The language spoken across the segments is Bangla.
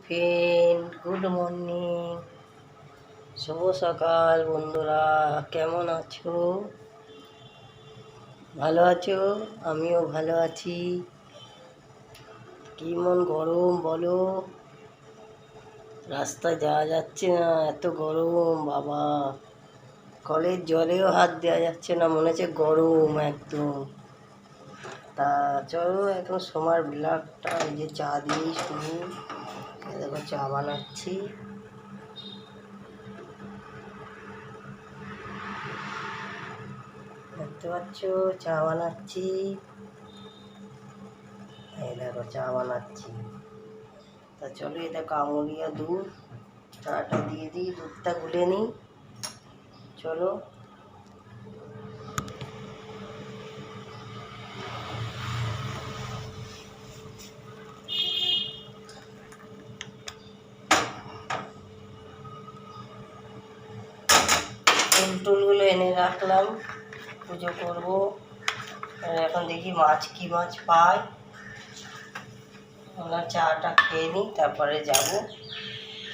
ফ্রেন্ড, গুড মর্নিং, শুভ সকাল বন্ধুরা। কেমন আছো? ভালো আছো? আমিও ভালো আছি। কি মন গরম বলো, রাস্তায় যাওয়া যাচ্ছে না, এত গরম বাবা। কলের জলেও হাত দেওয়া যাচ্ছে না, মনে হচ্ছে গরম একদম। তা চলো এখন সোমার ব্লগটা এই যে চা দিয়েই শুরু। দেখো চা বানাচ্ছি। দেখতে পাচ্ছ চা বানাচ্ছি। এই দেখো চা বানাচ্ছি। তা চলো এই দেখো আমুলিয়া দুধ, চাটা দিয়ে দিই, দুধটা গুলে নিই। চলো ফুল টুলগুলো এনে রাখলাম, পুজো করবো। এখন দেখি কি মাছ পাই। আমরা চাটা খেয়ে নিই, তারপরে যাব।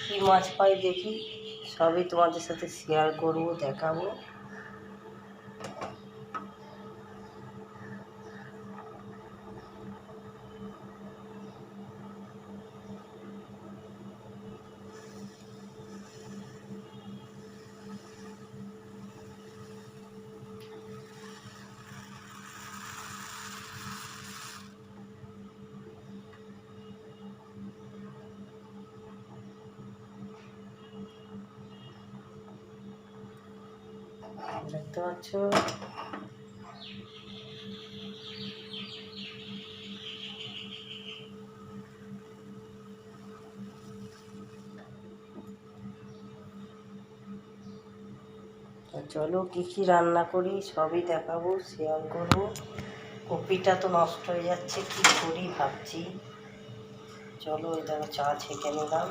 কি মাছ পাই দেখি, সবই তোমাদের সাথে শেয়ার করবো, দেখাবো। দেখতে পাচ্ছ চলো কি কি রান্না করি সবই দেখাবো, শেয়ার করবো। কপিটা তো নষ্ট হয়ে যাচ্ছে, কি করি ভাবছি। চলো এই দেখো চা ছেঁকে নিলাম।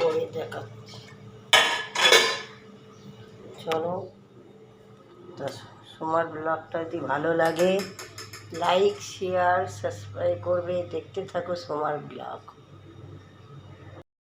পরে দেখাচ্ছি। চলো, তা তোমার ব্লগটা যদি ভালো লাগে লাইক শেয়ার সাবস্ক্রাইব করবে। দেখতে থাকো সোমার ব্লগ।